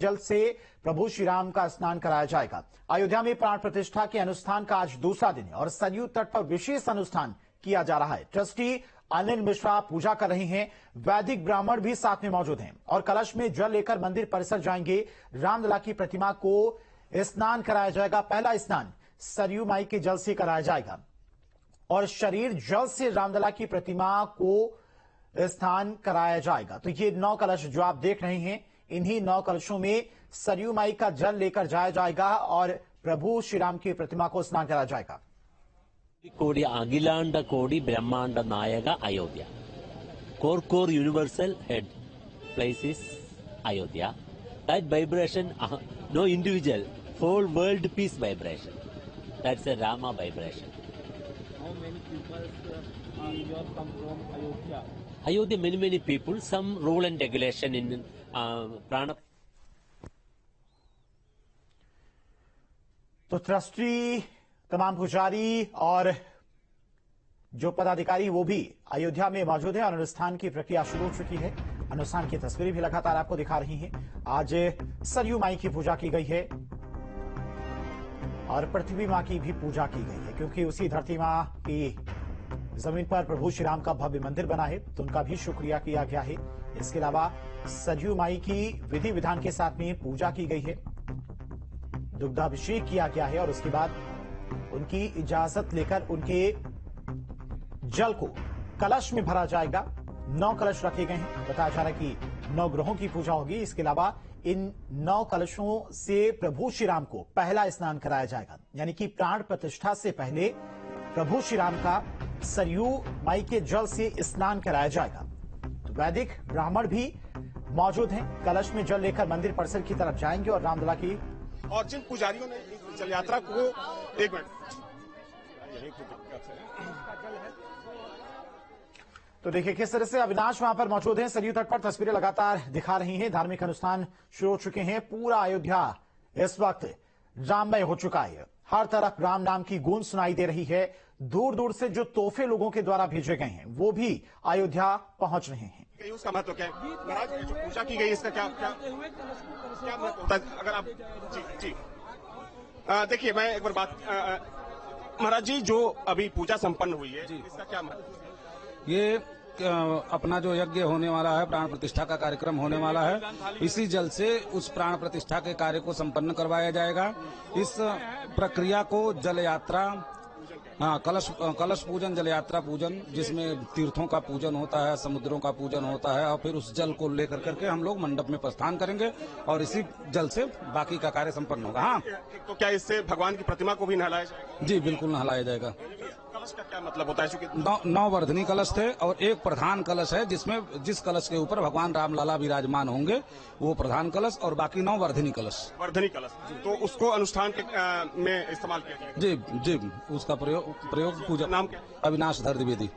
जल से प्रभु श्री राम का स्नान कराया जाएगा। अयोध्या में प्राण प्रतिष्ठा के अनुष्ठान का आज दूसरा दिन है और सरयू तट पर विशेष अनुष्ठान किया जा रहा है। ट्रस्टी अनिल मिश्रा पूजा कर रहे हैं। वैदिक ब्राह्मण भी साथ में मौजूद हैं और कलश में जल लेकर मंदिर परिसर जाएंगे। रामलला की प्रतिमा को स्नान कराया जाएगा। पहला स्नान सरयू माई के जल से कराया जाएगा और शरीर जल से रामलला की प्रतिमा को स्नान कराया जाएगा। तो ये 9 कलश जो आप देख रहे हैं, इन्हीं 9 कलशों में सरयू माई का जल लेकर जाया जाएगा और प्रभु श्री राम की प्रतिमा को स्नान कराया जाएगा। कोडी अखिलांड कोडी ब्रह्मांड नायक Ayodhya, core universal head place is Ayodhya. That vibration, no individual, whole world peace vibration. That's a Rama vibration. How many people here come from Ayodhya? Ayodhya, many people. Some rule and regulation in Prana. तो trustee, तमाम पुजारी और जो पदाधिकारी वो भी अयोध्या में मौजूद है और अनुष्ठान की प्रक्रिया शुरू हो चुकी है। अनुष्ठान की तस्वीरें भी लगातार आपको दिखा रही हैं। आज सरयू माई की पूजा की गई है और पृथ्वी मां की भी पूजा की गई है, क्योंकि उसी धरती मां की जमीन पर प्रभु श्री राम का भव्य मंदिर बना है, तो उनका भी शुक्रिया किया गया है। इसके अलावा सरयू माई की विधि विधान के साथ में पूजा की गई है, दुग्धाभिषेक किया गया है और उसके बाद उनकी इजाजत लेकर उनके जल को कलश में भरा जाएगा। 9 कलश रखे गए हैं। बताया जा रहा है कि 9 ग्रहों की पूजा होगी। इसके अलावा इन 9 कलशों से प्रभु श्री राम को पहला स्नान कराया जाएगा, यानी कि प्राण प्रतिष्ठा से पहले प्रभु श्री राम का सरयू माई के जल से स्नान कराया जाएगा। तो वैदिक ब्राह्मण भी मौजूद हैं। कलश में जल लेकर मंदिर परिसर की तरफ जाएंगे और रामलला की और जिन पुजारियों ने जल यात्रा को एक मिनट तो देखिए किस तरह से अविनाश वहां पर मौजूद हैं। सरयू तट पर तस्वीरें लगातार दिखा रही हैं। धार्मिक अनुष्ठान शुरू हो चुके हैं। पूरा अयोध्या इस वक्त राममय हो चुका है। हर तरफ राम नाम की गूंज सुनाई दे रही है। दूर दूर से जो तोहफे लोगों के द्वारा भेजे गए हैं वो भी अयोध्या पहुंच रहे हैं। उसका महत्व क्या है महाराज? जो पूजा की गई इसका क्या महत्व होता है? अगर आप जी देखिए, मैं एक बार बात महाराज जी, जो अभी पूजा संपन्न हुई है इसका क्या महत्व? ये अपना जो यज्ञ होने वाला है, प्राण प्रतिष्ठा का कार्यक्रम होने वाला है, इसी जल से उस प्राण प्रतिष्ठा के कार्य को संपन्न करवाया जाएगा। इस प्रक्रिया को जल यात्रा, कलश पूजन, जल यात्रा पूजन, जिसमें तीर्थों का पूजन होता है, समुद्रों का पूजन होता है और फिर उस जल को लेकर करके हम लोग मंडप में प्रस्थान करेंगे और इसी जल से बाकी का कार्य संपन्न होगा। हाँ, तो क्या इससे भगवान की प्रतिमा को भी नहलाया जाएगा? जी बिल्कुल नहलाया जाएगा। कलश का क्या मतलब होता है? 9 वर्धनी कलश थे और एक प्रधान कलश है, जिसमें जिस कलश के ऊपर भगवान रामलला विराजमान होंगे वो प्रधान कलश और बाकी 9 वर्धनी कलश। वर्धनी कलश, तो उसको अनुष्ठान में इस्तेमाल किया जाएगा? जी, उसका प्रयोग पूजा। नाम क्या? अविनाश धर द्विवेदी।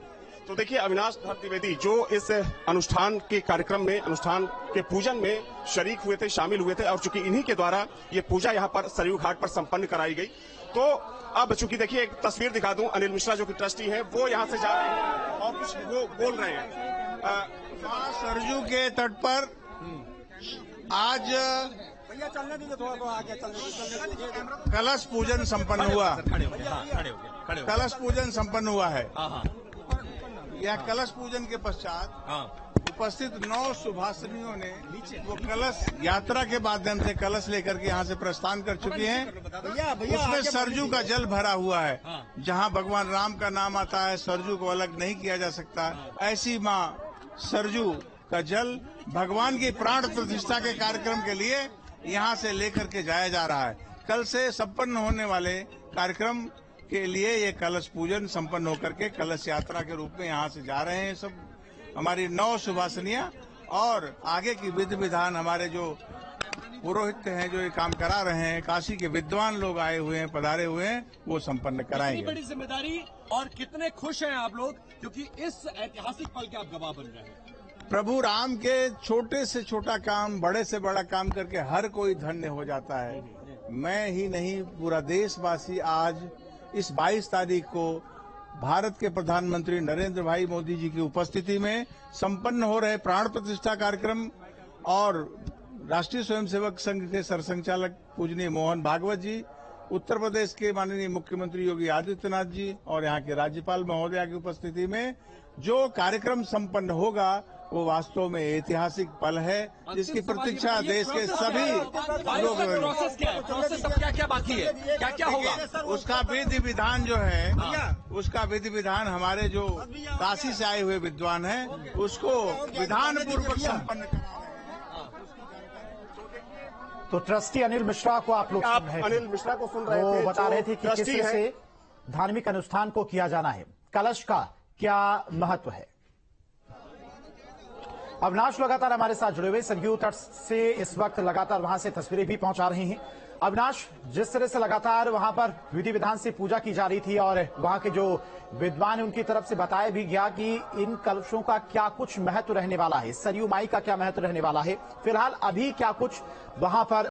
तो देखिए, अविनाश धर द्विवेदी जो इस अनुष्ठान के कार्यक्रम में, अनुष्ठान के पूजन में शरीक हुए थे, शामिल हुए थे और चूंकि इन्हीं के द्वारा ये पूजा यहाँ पर सरयू घाट पर संपन्न कराई गई। तो अब चूंकि देखिए एक तस्वीर दिखा दूं, अनिल मिश्रा जो कि ट्रस्टी हैं वो यहाँ से जा रहे हैं और कुछ वो बोल रहे हैं। सरयू के तट पर आज भैया चलने दीजिए, थोड़ा आगे चलने दीजिए। कलश पूजन संपन्न हुआ। कलश पूजन संपन्न हुआ है। यह कलश पूजन के पश्चात उपस्थित 9 सुभाषिनियों ने वो कलश यात्रा के माध्यम से कलश लेकर के यहाँ से प्रस्थान कर चुके हैं। उसमें सरयू का जल भरा हुआ है। जहाँ भगवान राम का नाम आता है, सरयू को अलग नहीं किया जा सकता। ऐसी माँ सरयू का जल भगवान की प्राण प्रतिष्ठा के कार्यक्रम के लिए यहाँ से लेकर के जाया जा रहा है। कल से संपन्न होने वाले कार्यक्रम के लिए ये कलश पूजन संपन्न होकर के कलश यात्रा के रूप में यहाँ से जा रहे हैं सब हमारी 9 सुभाषिनियां, और आगे की विधि विधान हमारे जो पुरोहित हैं जो ये काम करा रहे हैं, काशी के विद्वान लोग आए हुए हैं, पधारे हुए हैं, वो संपन्न कराएंगे। कितनी बड़ी जिम्मेदारी और कितने खुश हैं आप लोग, क्योंकि इस ऐतिहासिक पल के आप गवाह बन रहे हैं। प्रभु राम के छोटे से छोटा काम, बड़े से बड़ा काम करके हर कोई धन्य हो जाता है। मैं ही नहीं, पूरा देशवासी आज इस 22 तारीख को भारत के प्रधानमंत्री नरेंद्र भाई मोदी जी की उपस्थिति में संपन्न हो रहे प्राण प्रतिष्ठा कार्यक्रम और राष्ट्रीय स्वयंसेवक संघ के सरसंघचालक पूजनीय मोहन भागवत जी, उत्तर प्रदेश के माननीय मुख्यमंत्री योगी आदित्यनाथ जी और यहाँ के राज्यपाल महोदया की उपस्थिति में जो कार्यक्रम संपन्न होगा वो वास्तव में ऐतिहासिक पल है, जिसकी प्रतीक्षा देश के सभी लोग। प्रोसेस क्या है? प्रोसेस अब क्या बाकी है? क्या क्या होगा? उसका विधि विधान जो है, उसका विधि विधान हमारे जो काशी से आए हुए विद्वान हैं उसको विधान पूर्वक संपन्न करा। तो ट्रस्टी अनिल मिश्रा को आप लोग सुन रहे थे। अनिल मिश्रा को सुन रहे थे, वो बता रहे थे कि किस ट्रस्टी तरह है। से धार्मिक अनुष्ठान को किया जाना है, कलश का क्या महत्व है। अविनाश लगातार हमारे साथ जुड़े हुए सरयू तट से इस वक्त लगातार वहां से तस्वीरें भी पहुंचा रहे हैं। अविनाश, जिस तरह से लगातार वहां पर विधि विधान से पूजा की जा रही थी और वहां के जो विद्वान है उनकी तरफ से बताया भी गया कि इन कलशों का क्या कुछ महत्व रहने वाला है, सरयू माई का क्या महत्व रहने वाला है, फिलहाल अभी क्या कुछ वहां पर